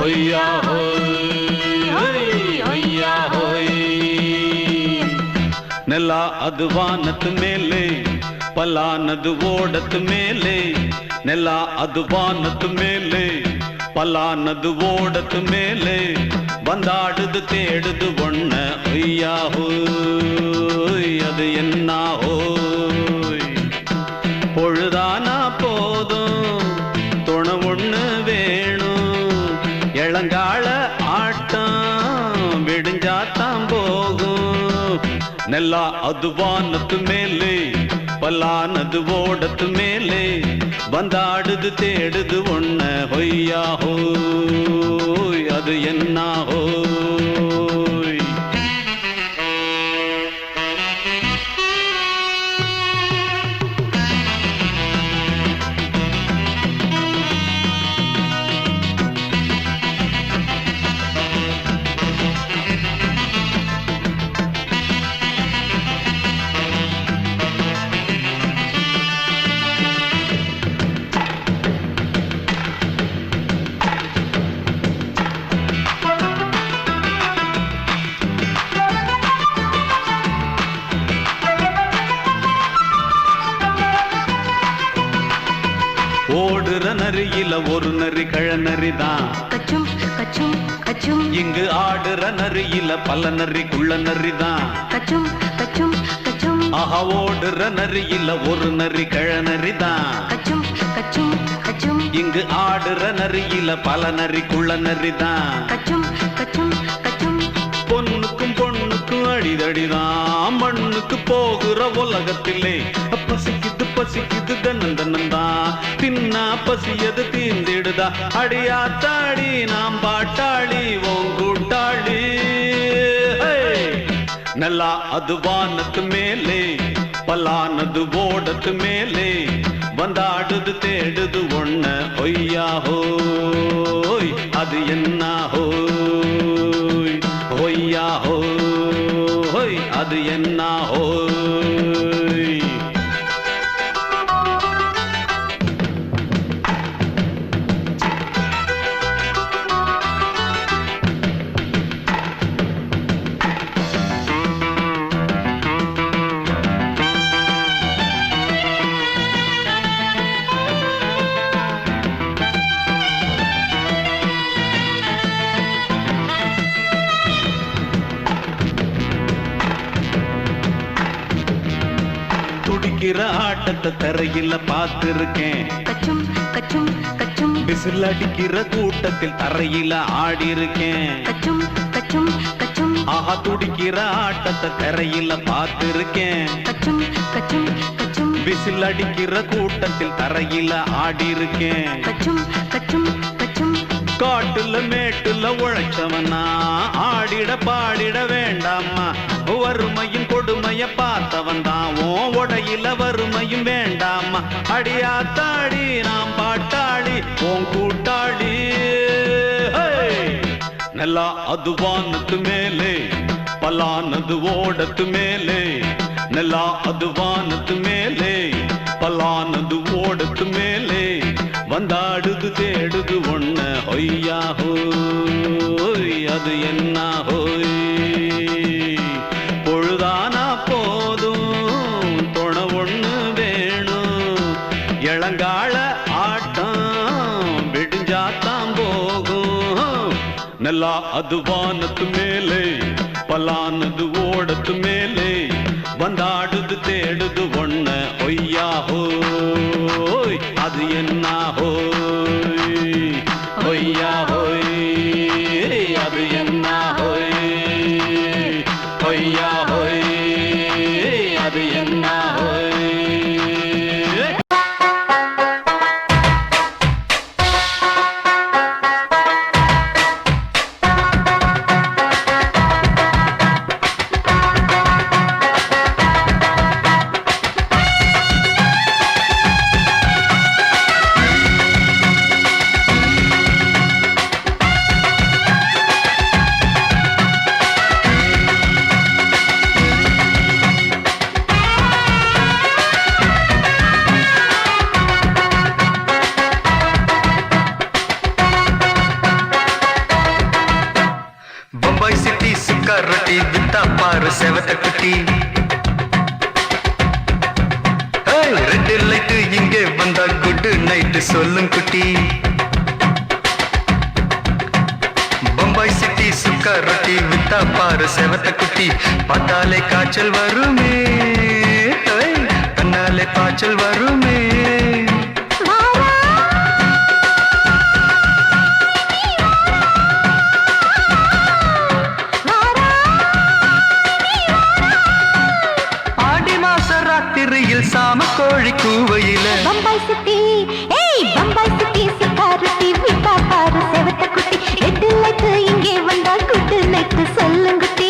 ಹೊಯ್ಯಾ ಹೋಯ್ ಹೊಯ್ಯಾ ಹೋಯ್ ನೆಲ ಅದು ವಾನದ ಮೇಲೆ ಪಲಾನದು ಓಡದ ಮೇಲೆ ನೆಲ ಅದು ವಾನದ ಮೇಲೆ பலானது ஓடத்து மேலே வந்தாடுது தேடுது ஒண்ண ஒய்யா ஹோய் அது என்ன ஹோய் பொழுதானா போதும் துணை ஒண்ணு வேணும் இளங்கால ஆட்டம் விடிஞ்சாத்தான் போகும் நெல்லா அது வானத்து மேலே பலானது ஓடத்து மேலே வந்தாடுது தேடுது ஒண்ண ஹொய்யா ஹோய் அது என்ன ஹோய் ஓடுற நரியில ஒரு நரி கழநரிதான் கச்சும் கச்சும் கச்சும் இங்கு ஆடுற நரியில பல நரி குள்ள நரிதான் கச்சும் கச்சும் கச்சும் ஆஹா ஓடுற நரியில ஒரு நரி கழநரிதான் கச்சும் கச்சும் கச்சும் இங்கு ஆடுற நரியில பல நரி குள்ள நரிதான் கச்சும் கச்சும் கச்சும் பொண்ணுக்கும் பொண்ணுக்கும் அடிதடிதான் மண்ணுக்கு போகிற உலகத்திலே பசிக்குது பசிக்குது தன்னந்தனந்தான் தின்னா பசியது தீந்திடுதா அடியாத்தாடி நாம் பாட்டாளி ஓங்கூட்டாளி நல்லா அது வானத்து மேலே பலானது ஓடத்து மேலே வந்தாடுது தேடுது ஒண்ண ஒய்யா ஹோய் அது என்ன ஹோய் ஒய்யா ஹோய் அது என்ன ஹோய் துடிக்கிற ஆட்டத்தை தரையில பார்த்திருக்கேன் கச்சும் கச்சும் கச்சும் விசில் அடிக்கிற கூட்டத்தில் தரையில ஆடி இருக்கேன் கச்சும் கச்சும் கச்சும் ஆஹா துடிக்கிற ஆட்டத்தை தரையில பார்த்திருக்கேன் கச்சும் கச்சும் கச்சும் விசில் அடிக்கிற கூட்டத்தில் தரையில ஆடி இருக்கேன் கச்சும் கச்சும் கச்சும் காட்டுல மேட்டுல உழைச்சவனா ஆடிட பாடிட வேண்டாமா வறுமையின் கொடுமைய பார்த்தவன் தான் உடையில வறுமையும் வேண்டாமா அடியாத்தாடி நாம் பாட்டாளி ஓன் கூட்டாளி நல்லா அது வானத்து மேலே பலானது ஓடத்து மேலே நல்லா அது வானத்து மேலே பலானது ஓடத்து மேலே வந்தாடுது தேடுது ஒண்ண ஒய்யா ஹோய் அது என்ன ஹோய் பொழுதானா போதும் துணை ஒண்ணு வேணும் இளங்கால ஆட்டம் விடிஞ்சாத்தான் போகும் நல்லா அது வானத்து மேலே பலானது ஓடத்து மேலே வந்தாடுது தேடுது ஒண்ண ஒய்யா ஹோய் அது என்ன ஹோய் ஒய்யா ஹோய் அது என்ன ஹோய் ஒய்யா ஹோய் அது என்ன ஹோய் சுக்கார் ரொட்டி வித்தா பாரு செவத்த குட்டி. ரெண்டு லைட்டு இங்கே வந்தா குட் நைட்டு சொல்லும் குட்டி. பம்பாய் சிட்டி சுக்கார் ரொட்டி வித்தா பாரு செவத்த குட்டி. பார்த்தாலே காய்ச்சல் வருமே, கண்ணாலே காய்ச்சல் வருமே. சாம கோழி கூவையில பம்பாய் சிட்டி, ஏய் பம்பாய் சிட்டி சிக்காரட்டி விட்டா பாரு செவத்த குட்டி. ரெட்டு லைட்டு இங்கே வந்தா குட்டு நைட்டு சொல்லுங்குட்டி.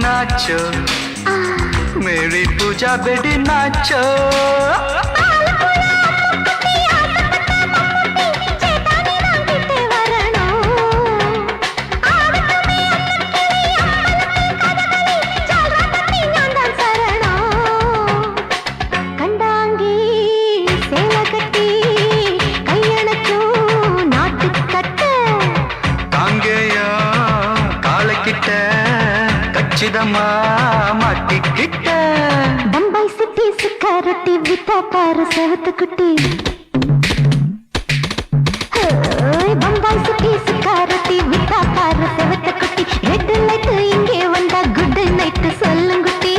नाचो मेरी पूजा बेटी नाचो. மாட்டிக்கிட்ட பம்பாய் சிட்டி சுக்காரட்டி விட்டா பாரு செவத்த குட்டி. பம்பாய் சிட்டி சுக்காரட்டி விட்டா பாரு செவத்த குட்டி. ரெட் லைட் இங்கே வந்தா குட் நைட் சொல்லுங்குட்டி.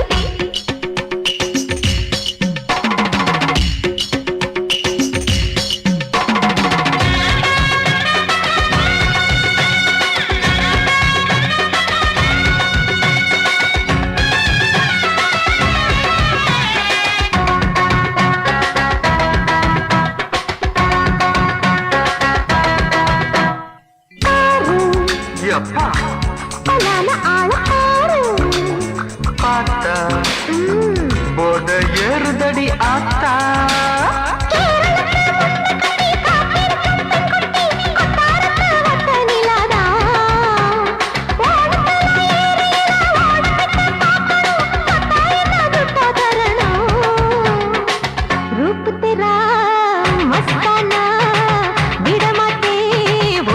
போட ஏறுதடி ஆத்தா. रूप तेरा मस्ताना बिड़माते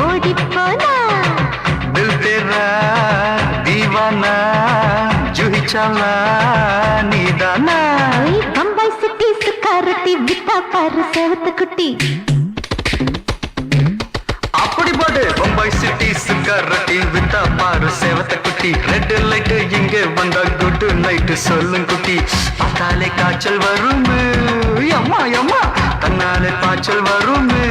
ओडी पोना. दिल तेरा दीवाना जूही चला नीदाना. बम्बई सिटी सुखारती विता पार सेवत कुटी. அப்படி போடு பம்பாய் சிட்டி சுக்காரட்டி வித்தா பாரு செவத்த குட்டி. ரெட் லைட் இங்கே வந்தா குட் நைட்டு சொல்லும் குட்டி. பார்த்தாலே காய்ச்சல் வருமே, அம்மா அம்மா தன்னாலே பாய்ச்சல் வருமே.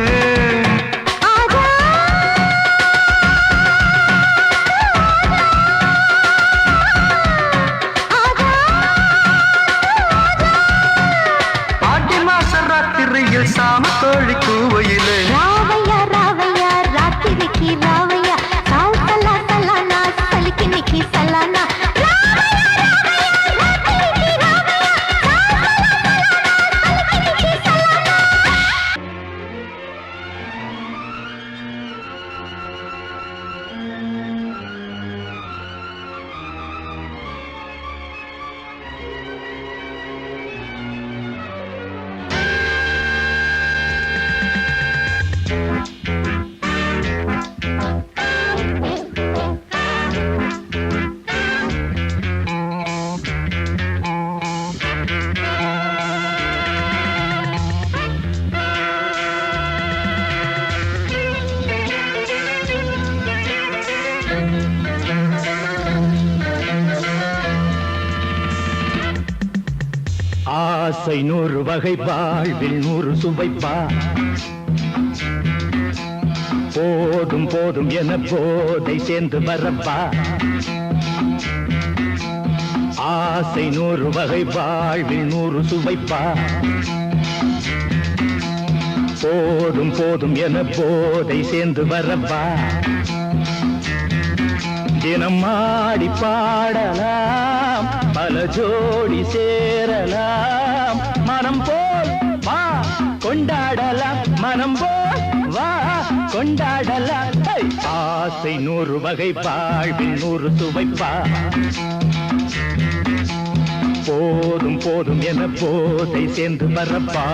பாட்டி மாச ராத்திரியில் சாம கோழி கூவையிலே ராவையா ராவையா ராத்திரிக்கு ராவையா சால் சலா சலானா சலிக்கு நிக்கி சலானா. ஆசை 100 வகை வாழ்வில் 100 சுவைப்பா. போதும் போதும் என போதை சேர்ந்து வரப்பா. ஆசை 100 வகை வாழ்வில் 100 சுவைப்பா. போதும் போதும் என போதை சேர்ந்து வரப்பா. தினம் ஆடி பாடலாம் பல ஜோடி சேரலாம் மனம் போல் வா கொண்டாடலாம் மனம் போல் வா கொண்டாடலாம் ஆசை 100 வகை வாழ்வில் 100 சுவைப்பா போதும் போதும் என போதை சேர்ந்து வரப்பா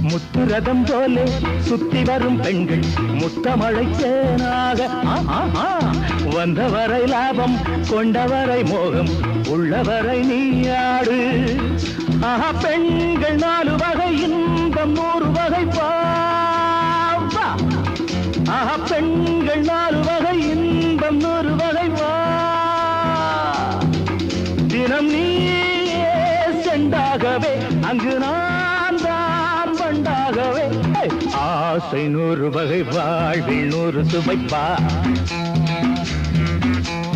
முத்துரதம் போலே சுத்தி வரும் பெண்கள் முத்தமழை தேனாக வந்தவரை லாபம் கொண்டவரை மோகம் உள்ளவரை நீயாடு பெண்கள் 4 வகை இன்பம் 100 வகை பாவா பெண்கள் 4 வகை இன்பம் 100 வகை வா தினம் நீயே செண்டாகவே அங்கு நான் தான் வண்டாகவே ஆசை 100 வகை வாழ்வில் 100 சுவைப்பா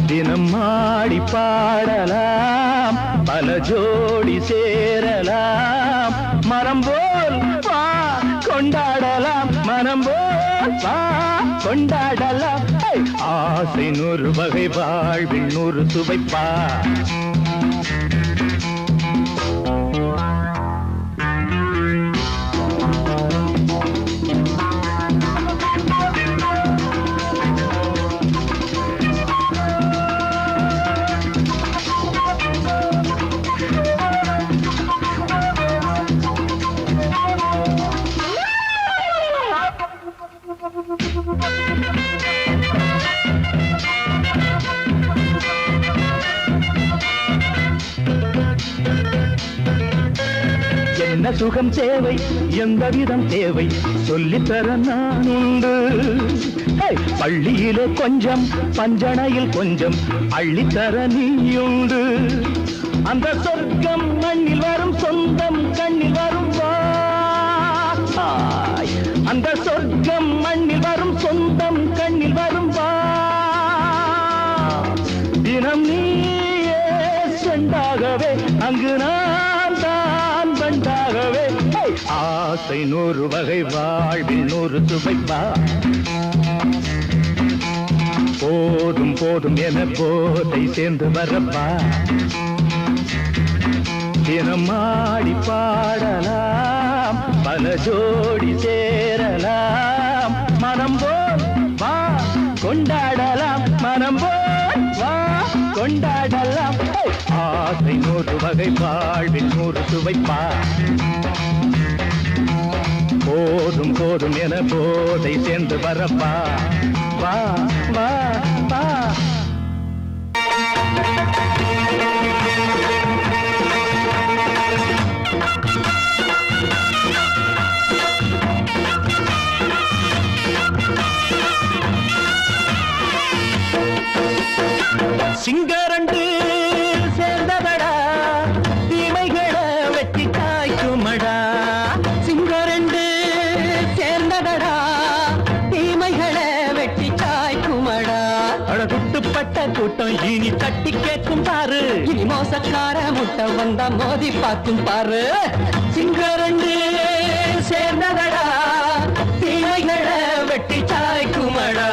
தினம் ஆடி பாடலாம் பல ஜோடி சேரலாம் மனம் போல் வா கொண்டாடலாம் மனம் போல் வா கொண்டாடலாம் ஆசை 100 வகை வாழ்வில் 100 சுவைப்பா என்ன சுகம் தேவை எந்த விதம் தேவை சொல்லித்தர நான் உண்டு பள்ளியிலே கொஞ்சம் பஞ்சனையில் கொஞ்சம் அள்ளித்தர நீயுண்டு அந்த சொர்க்கம் மண்ணில் வரும் சொந்தம் கண்ணில் வரும் அந்த சொர்க்கம் மண்ணில் வரும் சொந்தம் கண்ணில் வரும் தினம் நீயே செண்டாகவே அங்கு நான் தான் வண்டாகவே ஆசை 100 வகை வாழ்வில் 100 சுவைப்பா போதும் போதும் என போதை சேர்ந்து வரப்பா தினம் ஆடி பாடலாம் பல ஜோடி சேரலாம் மனம் போல் வா கொண்டாடலாம் மனம் போல் வா கொண்டாடலாம் ஆசை 100 வகை வாழ்வில் 100 சுவைப்பா போதும் போதும் என போதை சேர்ந்து வரப்பா வா வா வா சிங்கரண்டு சேர்ந்ததடா தீமைகளை வெட்டி காய்க்குமடா சிங்கரண்டு சேர்ந்ததடா தீமைகளை வெட்டி காய்க்குமடா அழகுட்டுப்பட்ட கூட்டம் இனி தட்டி கேட்கும் பாரு இனி மோசக்கார முட்டை வந்தா மோதி பார்க்கும் பாரு சிங்கரண்டு சேர்ந்ததடா தீமைகளை வெட்டி காய்க்குமடா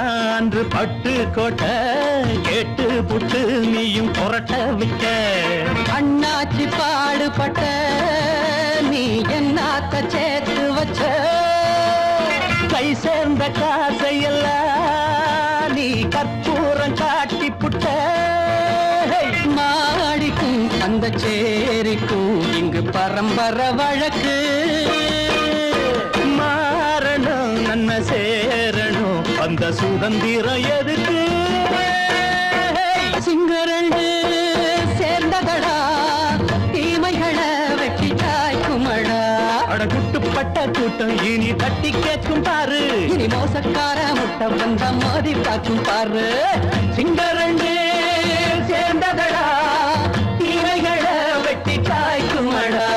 அன்று பட்டு கோட்டை கேட்டு புட்டு நீயும் புரட்ட விட்ட அண்ணாச்சி பாடுபட்ட நீ என்னாத்த சேர்த்து வச்ச கை சேர்ந்த காசையெல்லாம் நீ கற்பூரம் காட்டி புட்ட மாடிக்கும் அந்த சேரிக்கும் இங்கு பரம்பரை வழக்கு மாறணும் நன்மை சேரணும் அந்த சுதந்திரம் எதுக்கு சிங்கரண்டு சேர்ந்ததடா தீமைகளை வெட்டி தாய்க்குமடா அடகுட்டுப்பட்ட கூட்டம் இனி தட்டி கேட்கும் பாரு இனி மோசக்கார முட்டை வந்த மோதி பார்க்கும் பாரு சிங்கரண்டு சேர்ந்ததடா தீமைகளை வெட்டி தாய்க்குமடா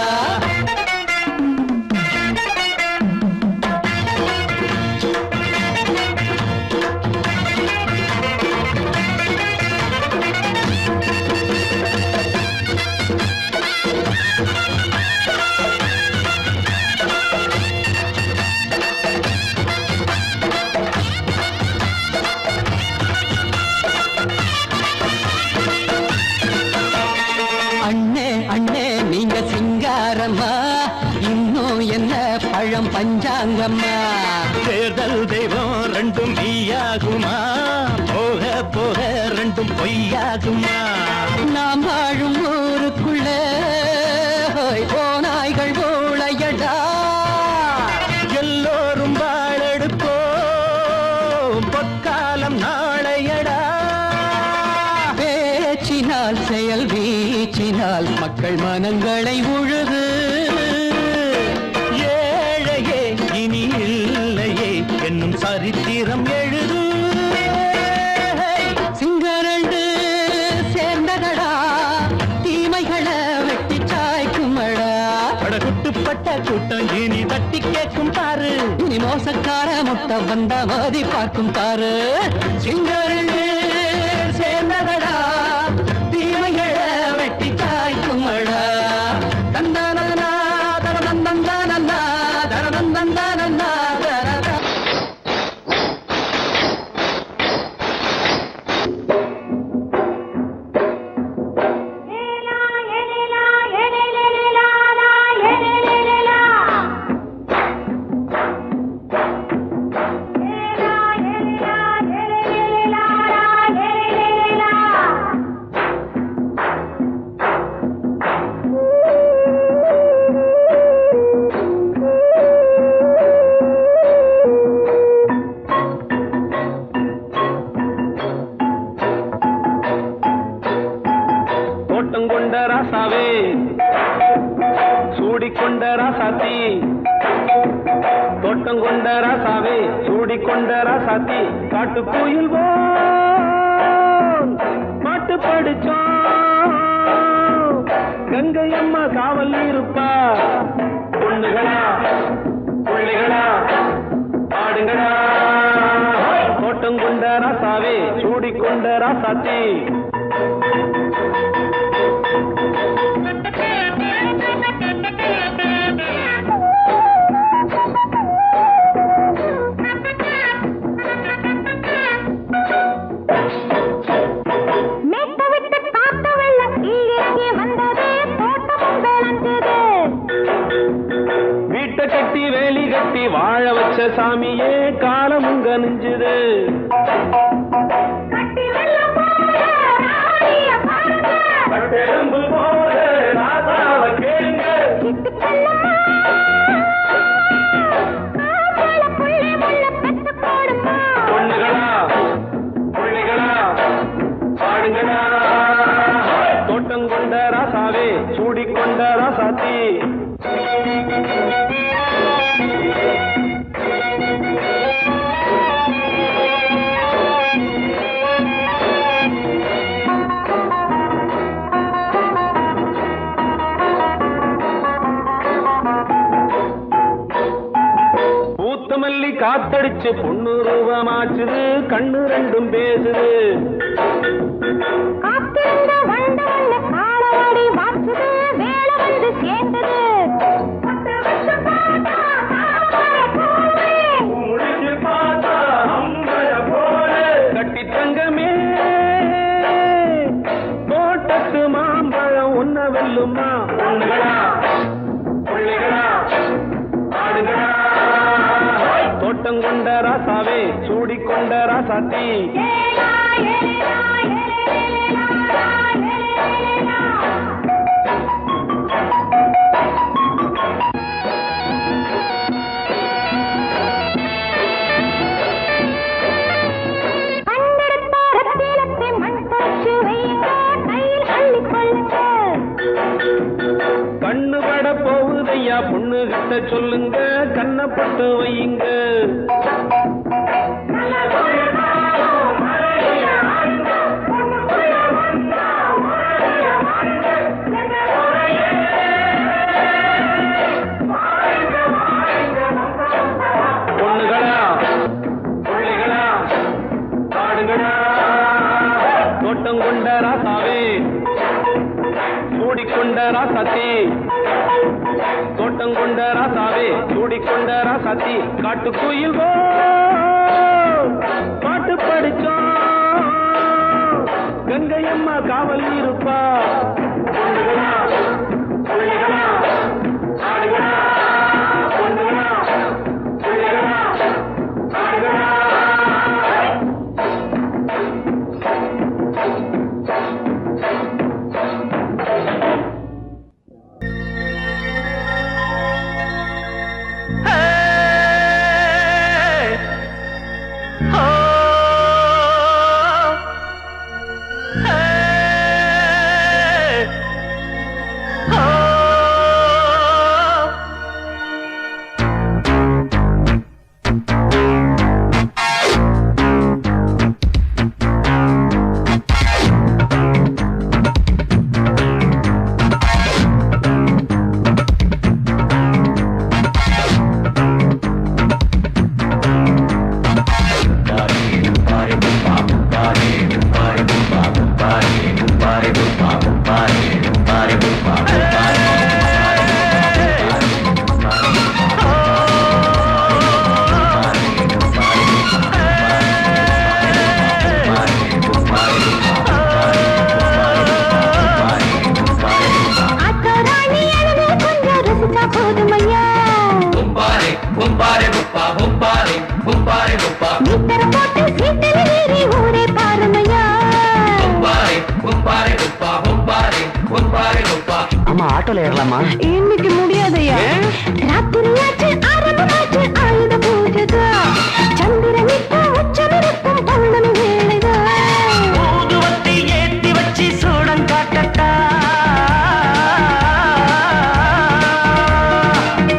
நீங்க சிங்காரம்மா இன்னும் என்ன பழம் பஞ்சாங்கம்மா தேர்தல் தெய்வம் ரெண்டும் மெய்யாகுமா போக போக ரெண்டும் பொய்யாகுமா நாம் வாழும் ஊருக்குள்ள போனாய்கள் ஊழையடா எல்லோரும் வாழெடுப்போம் பொற்காலம் நாளையடா பேச்சினால் செயல் வீச்சினால் மக்கள் மனங்களை உழுது ஏழையே இனி இல்லையே என்னும் சரித்திரம் எழுது சிங்கரண்டு சேர்ந்ததடா தீமைகளை வெட்டி சாய்க்குமடா படகுட்டுப்பட்ட கூட்டம் இனி தட்டி கேட்கும் பாரு இனி மோசக்கார முட்டை வந்த மோதி பார்க்கும் பாரு சிங்கரண்டு சேர்ந்ததடா தீமைகளை வெட்டி காய்க்குமடா தந்தானா தரதந்தந்தானா தரதந்தந்தானா தரதா கொண்ட ராசாவே சூடிக்கொண்ட ராசாத்தி தோட்டம் கொண்ட ராசாவே சூடிக்கொண்ட ராசாத்தி காட்டு கோயில் பாட்டு படிச்சோம் கங்கை அம்மா காவல் இருப்பா பொண்ணுகளா பிள்ளைகளா ஆடுங்களா தோட்டம் கொண்ட ராசாவே சூடிக்கொண்ட ராசாத்தி வீட்டை கட்டி வேலி கட்டி வாழ வச்ச சாமியே காலமுங்க நெஞ்சுது பொண்ணுகளா பிள்ளைகளா பாடுங்களா தோட்டம் கொண்ட ராசாவே சூடிக்கொண்ட ராசாத்தி பூத்தமல்லி காத்தடிச்சு பொண்ணு ரூபமாச்சுது கண்ணு ரெண்டும் பேசுது முடிச்சு பார்த்தா அம்பய போல பொண்ணுகளா புள்ளிகளா ஆடுகளா தோட்டம் கொண்ட ராசாவே சூடிக்கொண்ட ராசாத்தி கண்ணு பட போகுதையா பொண்ணு கிட்ட சொல்லுங்க கண்ணப்பட்டு வையுங்க பொண்ணுகளா புள்ளிகளா ஆடுகளா தோட்டம் கொண்ட ராசாவே சூடிக்கொண்ட ராசாத்தி தோட்டம் கொண்ட ராசாவே சூடிக்கொண்ட ராசாத்தி காட்டுக்குயில் பாட்டு படிச்சோம் கங்கையம்மா காவல் இருப்பா பொண்ணுகளா புள்ளிகளா ஆடுகளா பொண்ணுகளா புள்ளிகளா ஆடுகளா அம்மா ஆட்டோல ஏறலாமா? இன்னைக்கு முடியாதையா ராத்திரியாச்சு ஆரம்பமாச்சு ஆயுத பூஜைதா சந்திரனிப்பா உச்சமிருக்கும் பௌர்ணமி வேளைதா ஊதுவத்தி ஏத்தி வச்சு சூடம் காட்டட்டா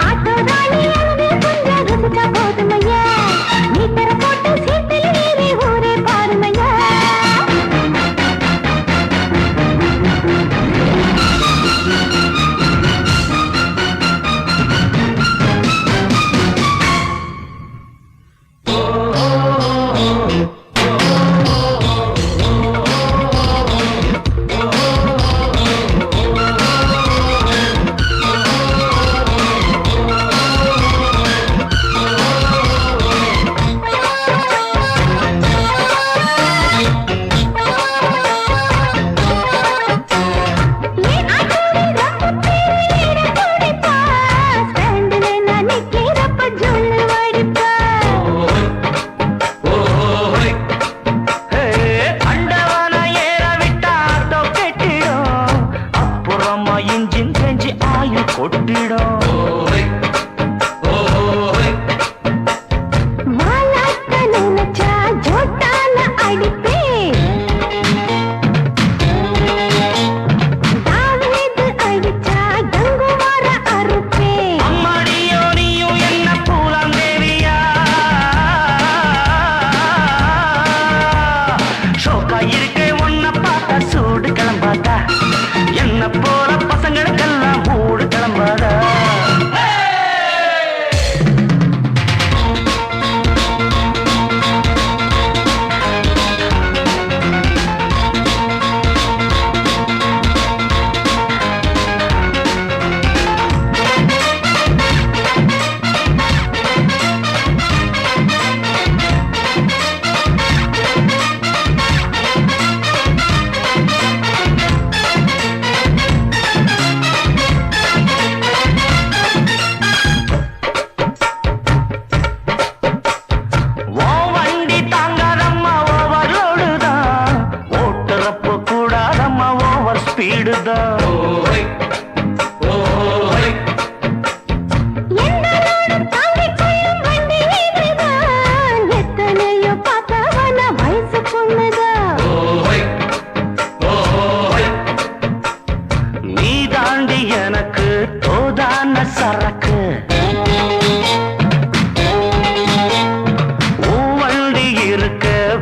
ஆட்டோதானி அழுது கொஞ்சம் ருசிச்சா போதுமையா மீட்டர போட்டு சீட்டில் ஏறி ஊரே பாருமையா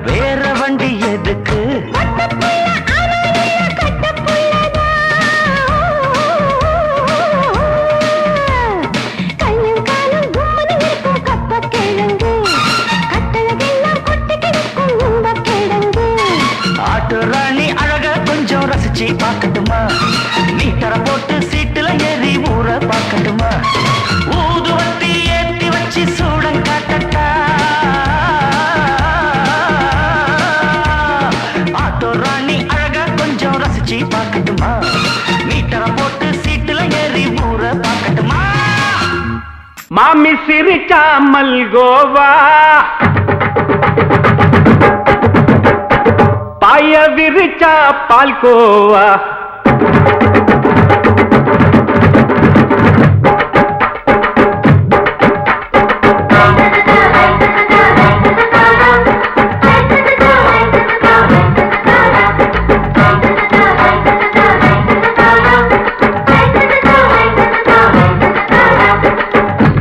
வேற வண்டி எதுக்கு? ஆட்டுராணி அழக கொஞ்சம் ரசிச்சு பார்க்கட்டுமா? மீட்டர போட்டு சீட்டுல ஏறி ஊற பார்க்கட்டுமா? ஊதுவத்தி ஏத்தி வச்சு சூடம் காட்டட்டா? ஆட்டுராணி அழக கொஞ்சம் ரசிச்சு பார்க்கட்டுமா? மீட்டர போட்டு சீட்டுல ஏறி ஊற பார்க்கட்டுமா? மாமி சிரிச்சா மல்கோவா, பாய விரிச்சா பால்கோவா.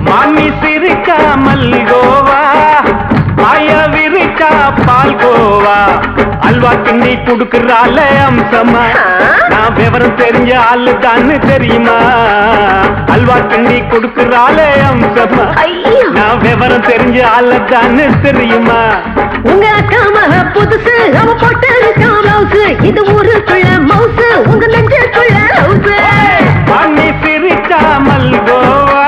மாமி சிரிச்சா மல்கோவா, பாய விரிச்சா பால்கோவா. அல்வா கிண்டி குடுக்கறால அம்சமா, நான் விவரம் தெரிஞ்ச ஆளு தான்னு தெரியுமா? அல்வா கிண்டி குடுக்கறால அம்சமா, நான் விவரம் தெரிஞ்ச ஆளு தான்னு தெரியுமா? உங்க அக்கா மக புதுசு, அவ போட்டு பிளவுஸ், இது ஊருக்குள்ள மவுசு, உங்க நெஞ்சுக்குள்ள ஹவுஸ். மாமி சிரிச்சா மல்கோவா,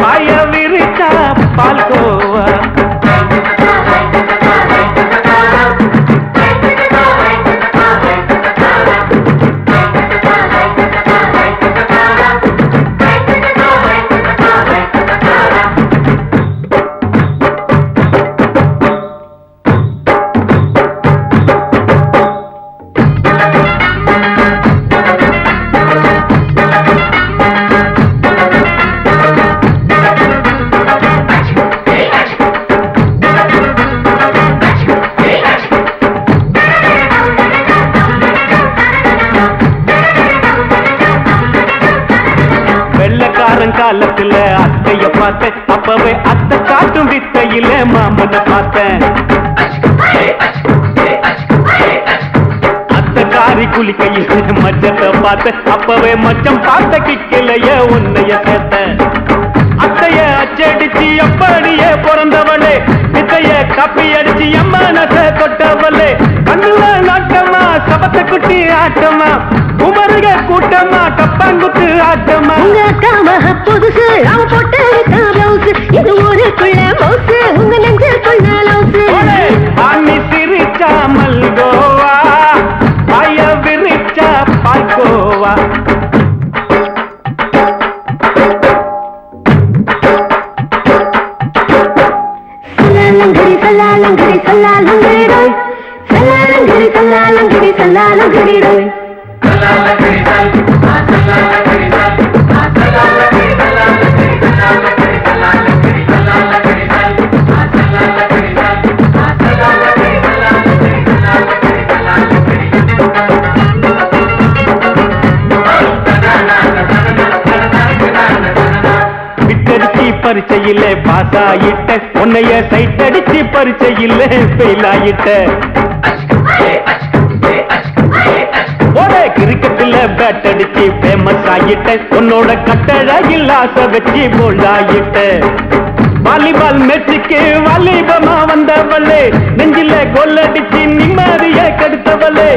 பாய விரிச்சா பால்கோவா. காலத்துல அத்தைய பார்த்தேன், அப்பவே அத்தை காட்டும் வித்தையில மாமனை பார்த்தேன். அத்தை காரி குளிக்கையில மச்சத்தை பார்த்தேன், அப்பவே மச்சம் பார்த்த கிக்கலைய உன்னைய சேர்த்தேன். அத்தைய அச்சடிச்சு அப்படியே பிறந்தவளே, வித்தைய காப்பி அடிச்சு எம்மனச தொட்டவளே. கண்ணுல நாட்டமா, சபத்தை குட்டி ஆட்டமா, உமருக கூட்டமா, கப்பாங்குத்து ஆட்டமா. உங்க அக்கா மக புதுசு, அவ போட்டு பிளவுஸ், இது ஊருக்குள்ள மவுசு, உங்க நெஞ்சுக்குள்ள லவுசு. மாமி சிரிச்சா மல்கோவா, பாய விரிச்சா பால்கோவா. சல்லாலங்கடி சல்லாலங்கடி ரோய், சல்லாலங்கடி சல்லாலங்கடி சல்லாலங்கடி ரோய். விட்டடிச்சு பரிச்சையில பாஸ் ஆயிட்ட, உன்னைய சைட் அடிச்சு பரிச்சையில ஃபெயில் ஆயிட்ட. ஒரே கிரிக்கெட்ல பேட் அடிச்சு ஃபேமஸ் ஆயிட்ட, உன்னோட கட்டழகில் ஆசை வச்சு போல்ட் ஆயிட்ட. வாலிபால் மேட்சுக்கு வாலிபமா வந்தவளே, நெஞ்சில கோல் அடிச்சு நிம்மதிய கெடுத்தவளே.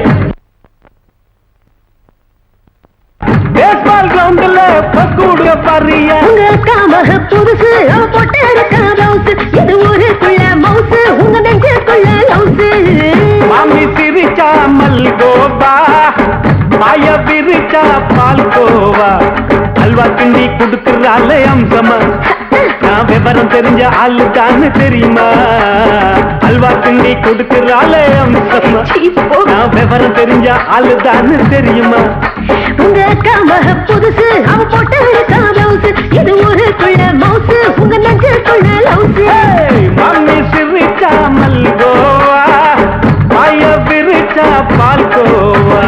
பேஸ்பால் கிரவுண்ட்ல பக்கூடுக பாரியா. உங்க அக்கா மக புதுசு, அவ போட்டு பிளவுஸ், இது ஊருக்குள்ள மவுசு, உங்க நெஞ்சுக்குள்ள லவுசு. மாமி சிரிச்சா மல்கோவா, பாய விரிச்சா பால்கோவா. அல்வா கிண்டி குடுக்கறால அம்சமா, நான் விவரம் தெரிஞ்ச ஆளு தான்னு தெரியுமா? அல்வா கிண்டி கொடுக்கறால அம்சமா, நான் விவரம் தெரிஞ்ச ஆளு தான்னு தெரியுமா? உங்க அக்கா மக புதுசு, அவ போட்டு பிளவுஸ், இது ஊருக்குள்ள மவுசு, உங்க நெஞ்சுக்குள்ள லவுசு. மாமி சிரிச்சா மல்கோவா, பாய விரிச்சா பால்கோவா.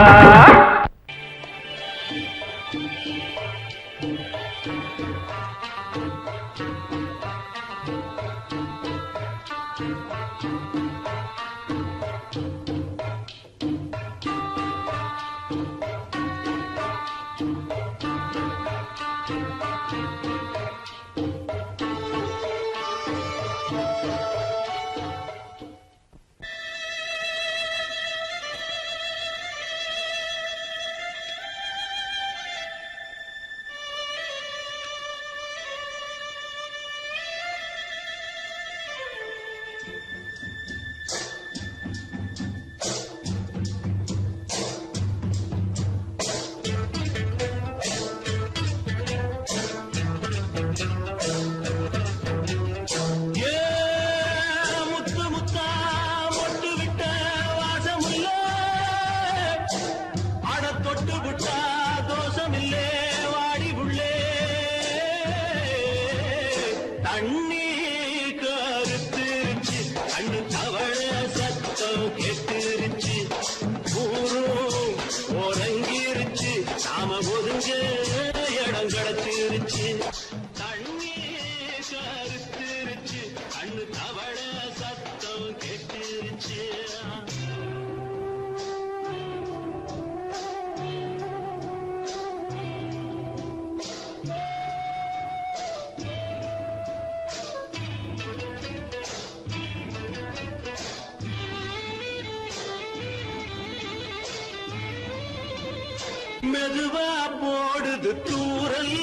மெதுவா போடுது தூரல்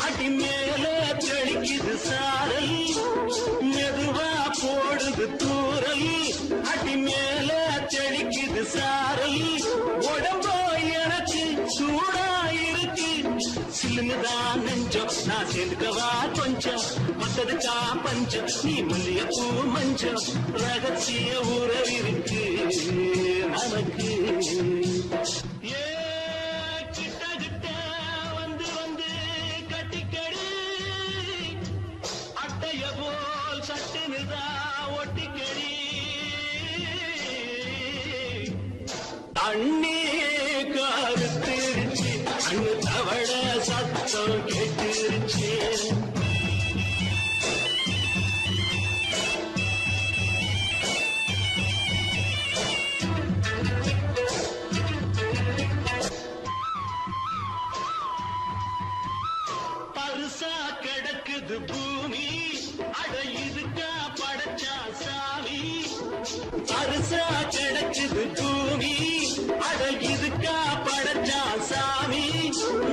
அடி மேல தெளிக்குது சாரல் மெதுவா போடுது தூரல் அடி மேல தெளிக்குது சாரல் உடம்போ எனக்கு சூடா இருக்கு சிலுங்குதான் நெஞ்சம் நான் சேர்ந்துக்கவா கொஞ்சம் மத்ததுக்கா பஞ்சம் நீ மல்லிய பூ மஞ்சம் ரகசிய உறவிருக்கு நமக்கு தண்ணி கருத்திருச்சு அண்ணு தவள சத்தம் கேட்டுருச்சு பருசா கிடக்குது பூமி அட இதுக்கா படைச்சா சாமி பருசா கிடக்குது பூமி அட இதுக்கா படைச்சா சாமி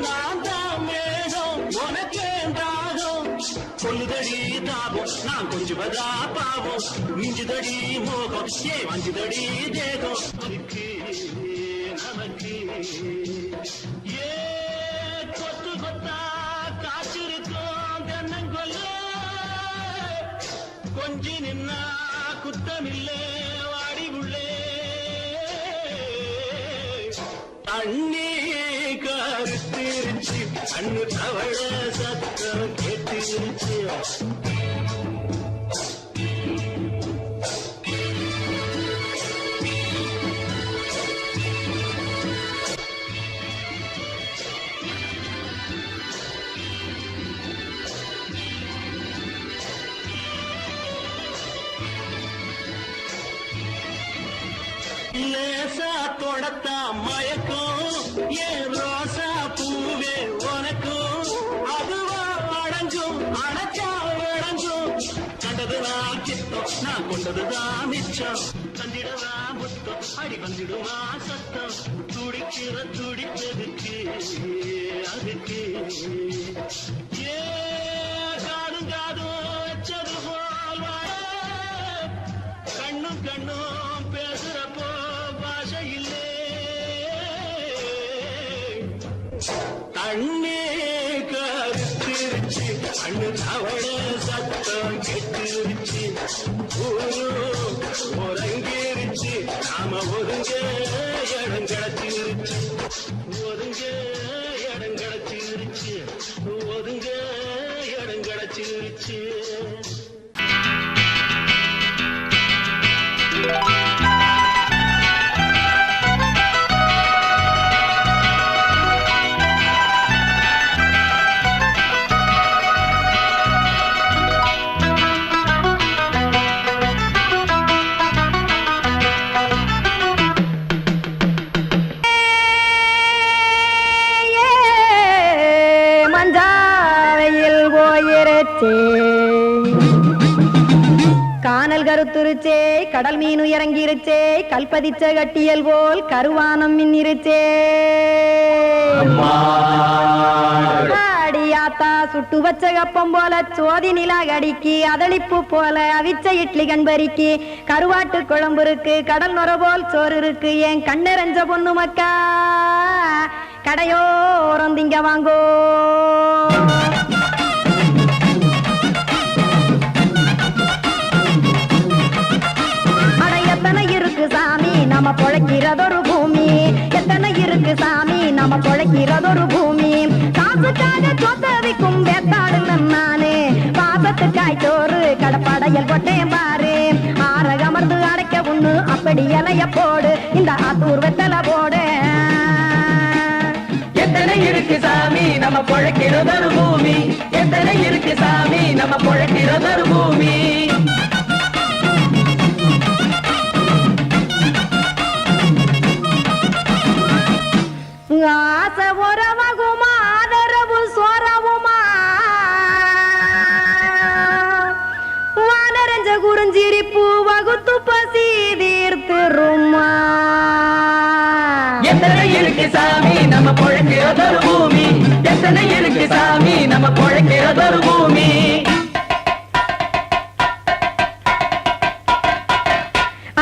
நான் தான் மேகம் உனக்கே தாகம் சொல்லுதடி தாபம் நான் கொஞ்சுவதா பாவம் மிஞ்சுதடி மோகம் ஏ வஞ்சுதடி தேகம் இருக்கு நமக்கு ஏ கொத்து கொத்தா காற்றிருக்கும் தென்னங்கொல்ல கொஞ்சி நின்னா குத்தமில்லை வாடி உள்ளே தண்ணி கருத்திருச்சு அண்ணு தவள சத்தம் கேட்டுருச்சு லேசா தொடத்தா மயக்கும் ஏன் ரோசா பூவே உனக்கும் அதுவா அடைஞ்சும் அடைச்சா விளைஞ்சும் கண்டதுதான் கித்தம் நான் கொண்டதுதான் மிச்சம் தந்திடவா முத்தம் அடி வந்துடுமா சத்தம் துடிக்கிற துடிப்பதுக்கு அதுக்கு ஏ காதும் காதும் வச்சது போல் கண்ணும் கண்ணும் பேசுறப்போ பாஷை இல்லே தண்ணி கருத்திருச்சு அண்ணு தவள சத்தம் கெட்டுருச்சு ஒருங்கிருச்சு நாம ஒருங்க இடம் கிடச்சிருச்சு ஒருங்க இடம் கிடச்சிருச்சு ஒருங்க இடம் கிடச்சிருச்சு கானல் கருத்துருச்சே கடல் மீன் இறங்கிருச்சே கல்பதிச்ச கட்டியல் போல் கருவானம் மின்னிருச்சே அடியாத்தா சுட்டு வச்ச கப்பம் போல சோதி நிலா கடிக்கு அதளிப்பு போல அவிச்ச இட்லி கண்பறிக்கு கருவாட்டு குழம்பு இருக்கு கடல் நுர போல் சோறு இருக்கு என் கண்ணெரஞ்ச பொண்ணு மக்கா கடையோரம் திங்க வாங்கோ இருக்கு சாமி நம்ம பொழைக்கிறதொரு பூமி எத்தனை இருக்கு சாமி நம்ம பொழைக்கிறதொரு பூமி காசுக்காக சொத்தவிக்கும் வேத்தாடு நானு பாசத்துக்காய் சோறு கடப்படையல் கொட்டேன் பாரு ஆரகமர்ந்து அடைக்க ஒண்ணு அப்படி இலைய போடு இந்த ஆத்தூர் வெத்தலை போடு எத்தனை இருக்கு சாமி நம்ம பொழைக்கிறதொரு பூமி எத்தனை இருக்கு சாமி நம்ம பொழைக்கிறதொரு பூமி எத்தனை இருக்கு சாமி நம்ம பொழைக்கிறதொரு பூமி எத்தனை இருக்கு சாமி நம்ம பொழைக்கிறதொரு பூமி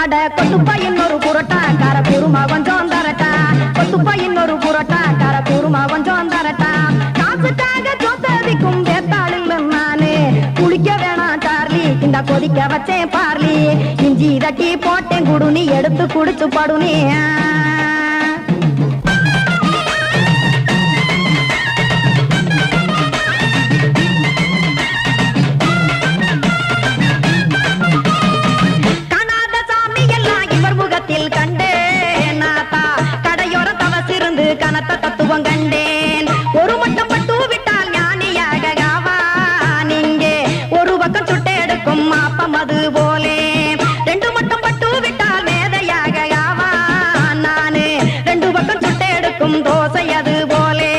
அட கொத்துப்பா இன்னொரு புரோட்டா கார குருமா கொஞ்சம் தரட்டா கொத்துப்பா இன்னொரு புரோட்டா கார குருமா கொஞ்சம் தரட்டா காசுக்காக சொத்ததிக்கும் வேத்தாளுங்க நானு குளிக்க வேணாம் சார்லி இந்த கொதிக்க வச்சேன் பார்லி இஞ்சி தட்டி போட்டேன் குடுனி எடுத்து குடிச்சு படுனி கனத்த தத்துவம் கண்டேன் ஒரு மட்டும் பட்டு விட்டால் ஞானியாக காவான் இங்கே ஒரு பக்கம் சுட்டு எடுக்கும் மாப்பம் அது போலே ரெண்டு மட்டும் பட்டு விட்டால் மேதையாக காவான் நானு ரெண்டு பக்கம் சுட்டு எடுக்கும் தோசை அது போலே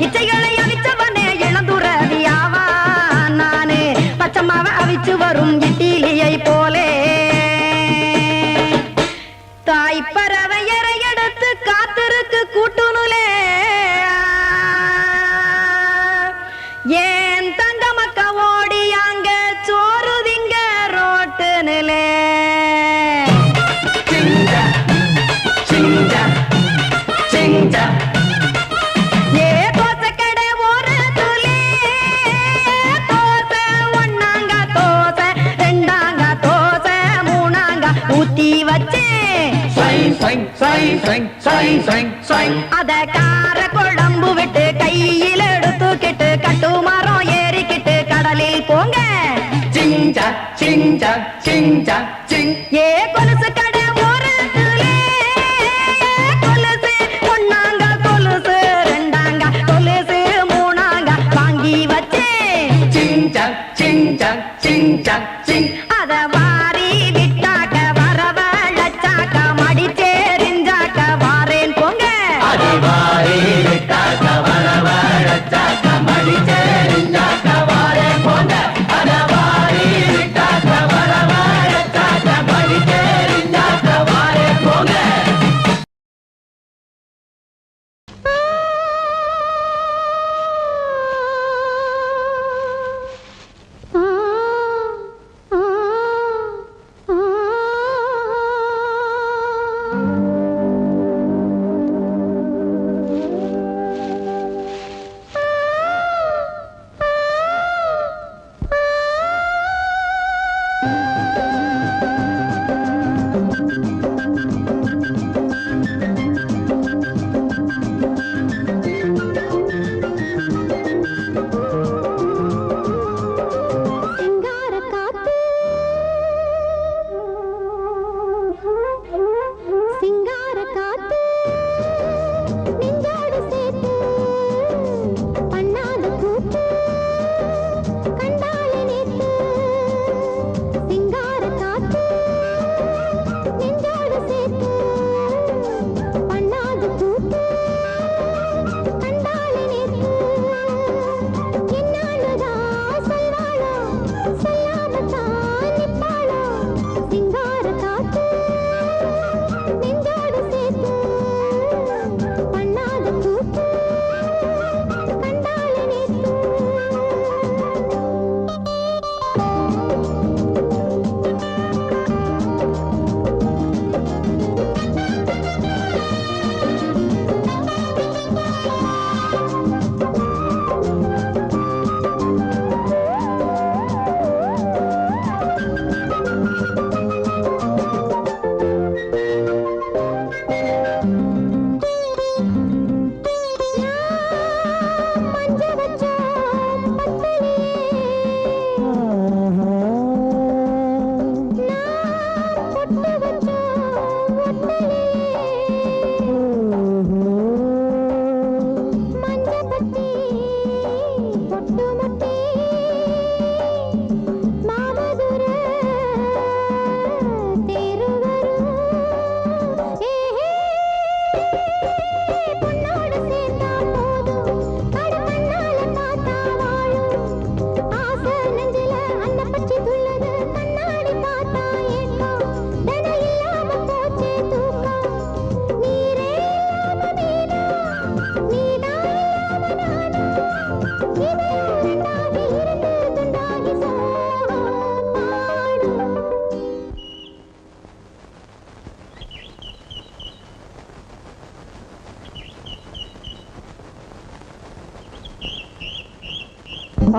இச்சைகளை அவிச்சவனே இளந்துறவி ஆவான் நானு பச்சமாவ அவிச்சு வரும் இட்டிலியை போலே தாய் பறவையரை எடுத்து காத்திருக்கு கூட்டுனுலே ஏன் தங்க மக்க ஓடி அங்க சோறுதிங்க ரோட்டு நிலே ஏ தோசை கடை ஒரு துளி தோசை ஒன்னாங்க தோசை ரெண்டாங்க தோசை மூணாங்க ஊத்தி வச்சே அத கார குழம்பு விட்டு கையில் எடுத்துக்கிட்டு கட்டு மரம் ஏறிக்கிட்டு கடலில் போங்க ஏ கொலுசு கடை ஓரத்திலே கொலுசு ஒன்னாங்க கொலுசு ரெண்டாங்க கொலுசு மூணாங்க வாங்கி வச்சே அத வாரி விட்டாக்க வரவழைச்சாக்க மடிச்சேரிஞ்சாக்க வாரேன் போங்க மடிச்சேரிஞ்சாக்க வாரேன் போங்க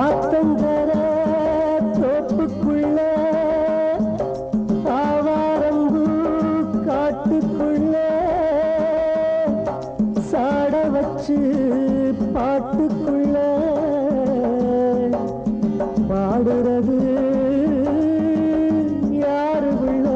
ஆத்தங்கர தோப்புக்குள்ள ஆவாரம்பூ காட்டுக்குள்ள சாட வச்சு பாட்டுக்குள்ள பாடுறது யாரு உள்ள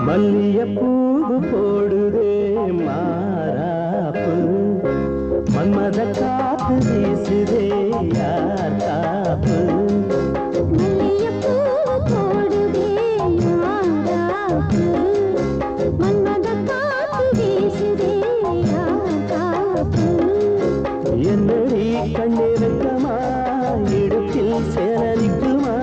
மல்லியப்பூவு போடுதே மாறாப்பு மன்மத காத்து வீசுதே யார் காப்பு என்னடி கண்ணிருக்கமா இடுப்பில் சேலரிக்குமா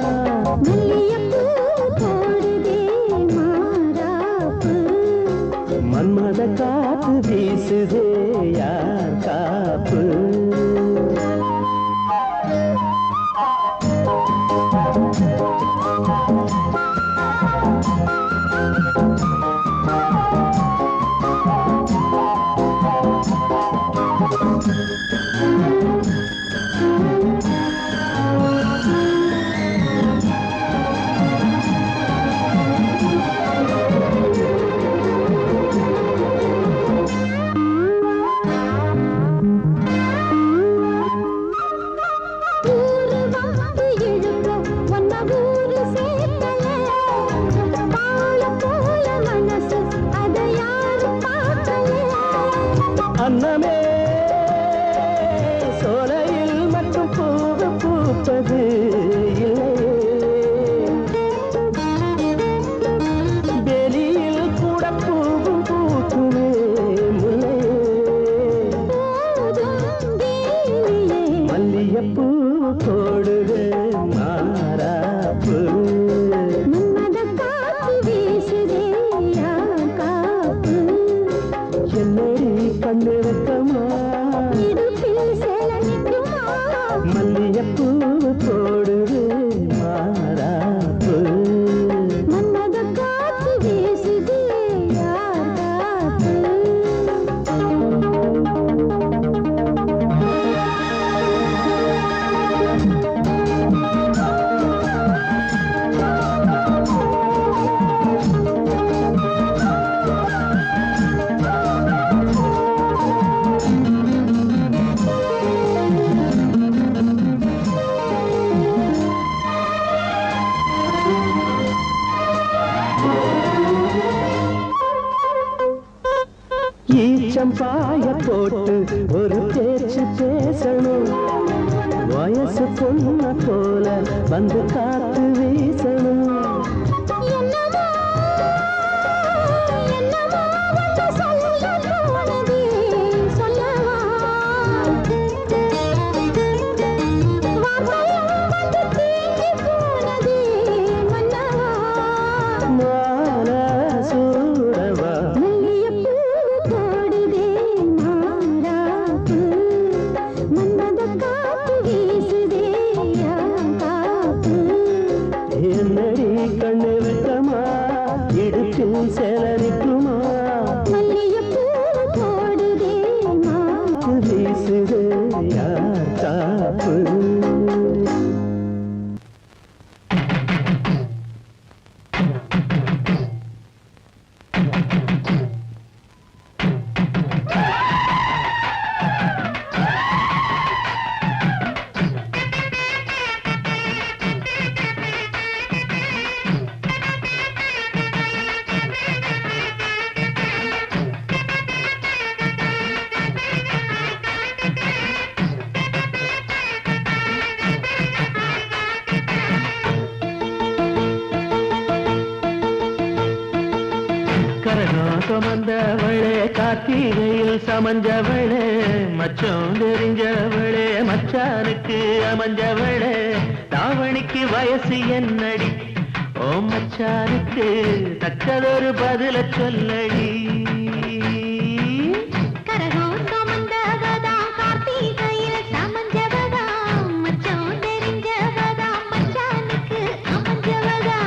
மன்மத காத்து வீசுதே யார் காப்பு அன்னமே சோலையில் மட்டும் பூவு பூப்பது வெளியில் கூட பூவும் பூக்குமே முல்லையே மல்லியப்பூ போடுது மாறாப்பு கண்ணிருக்கமா மல்லியப்பூ போடுது மாறாப்பு வந்து காத்து வீசணும். என்னவோ என்னவோ வந்து சொல்ல தோணுதே சொல்லவா வார்த்தையும் வந்து தேங்கி போனதே மன்னவா மாலை சூடவா மல்லிகைப்பூ போடுதே மாறாப்பு மன்மத காத்து வீசுதே காப்பு என்னடி கண்ணு வெட்டமா இடுப்பில் சேலரிக்குமா மல்லிகைப்பூ போடுதே மாறாப்பு வீசுது யார் காப்பு கரகம் சுமந்தவளே கார்த்திகையில் சமஞ்சவளே மச்சம் தெரிஞ்சவளே மச்சானுக்கு அமைஞ்சவளே தாவணிக்கு வயசு என்னடி ஓ மச்சானுக்கு தக்கதொரு பதில சொல்லடி கரகம் சுமந்தவதா கார்த்திகையில் சமஞ்சவதா மச்சம் தெரிஞ்சவதா மச்சானுக்கு அமைஞ்சவதா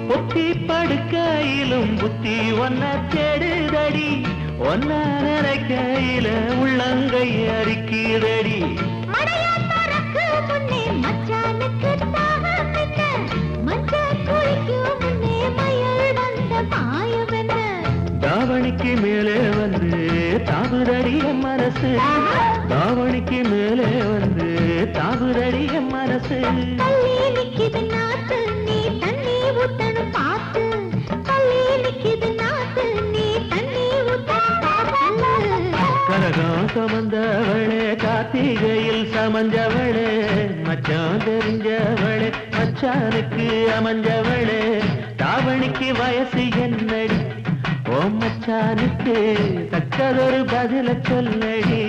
பொத்தி படுக்கையிலும் புத்தி ஒன்ன தேடுதடி ஒன்ன நினைக்கையில உள்ளங்கை அரிக்கிறடி மடையாத்தரக்கு முன்னே மச்சானுக்கு தாகம் என்ன மச்சான் குளிக்கும் முன்னே மயில் வந்த மாயம் என்ன தாவணிக்கு மேலே வந்து தாவுதடிய மனசு தாவணிக்கு மேலே வந்து தாவுதடிய மனசு தள்ளி நிக்குது நாத்து நீ தண்ணி ஊத்தணும் பார்த்து தள்ளி நிக்குது நாத்து நீ தண்ணி ஊத்தணும் பார்த்து கரகம் சுமந்தவளே கார்த்திகையில் சமஞ்சவளே மச்சான் தெரிஞ்சவளே மச்சானுக்கு அமைஞ்சவளே தாவணிக்கு வயசு என்னடி ஓ மச்சானுக்கு தக்கதொரு பதில சொல்லடி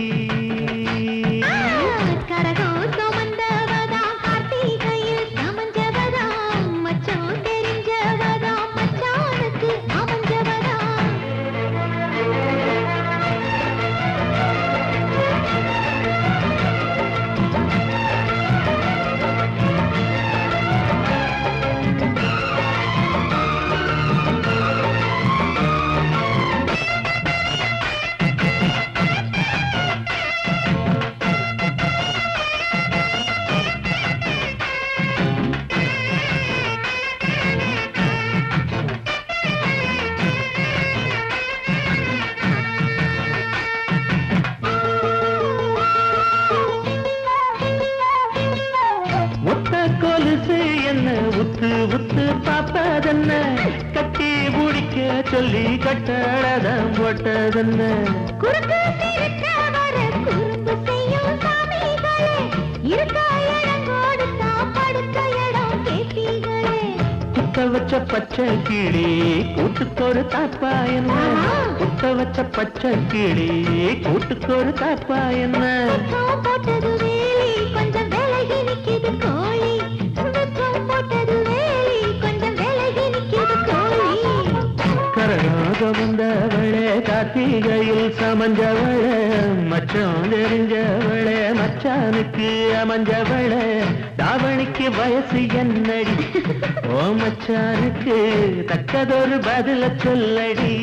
கரகம் சுமந்தவதா கார்த்திகையில் சமஞ்சவதா மச்சம் தெரிஞ்சவதா மச்சானுக்கு அமைஞ்சவதா ஒத்த கொலுசு என்ன உத்து உத்து பாப்பதென்ன கட்டி முடிக்க சொல்லி கட்டழதம் போட்டதென்ன குறுக்கு திருக்க வர குறும்பு செய்யும் சாமிகளே இருக்க இடம் கொடுத்தா படுக்க இடம் கேட்டீங்களே குத்த வச்ச பச்சை கிளி கூட்டுக்கொரு தாப்பா என்ன குத்த வச்ச பச்சை கிளி கூட்டுக்கொரு தாப்பா என்ன வெக்கம் போட்டது வேலி கொஞ்சம் விலகி நிக்குது கோழி வெக்கம் போட்டது வேலி கொஞ்சம் விலகி நிக்குது கோழி காதலாக வந்தவளே கார்த்திகையில் சமஞ்சவளே மச்சான் தெரிஞ்சவளே மச்சானுக்கு அமைஞ்சவளே தாவணிக்கு வயசு என்னடி ஓ மச்சானுக்கு தக்கதொரு பதில சொல்லடி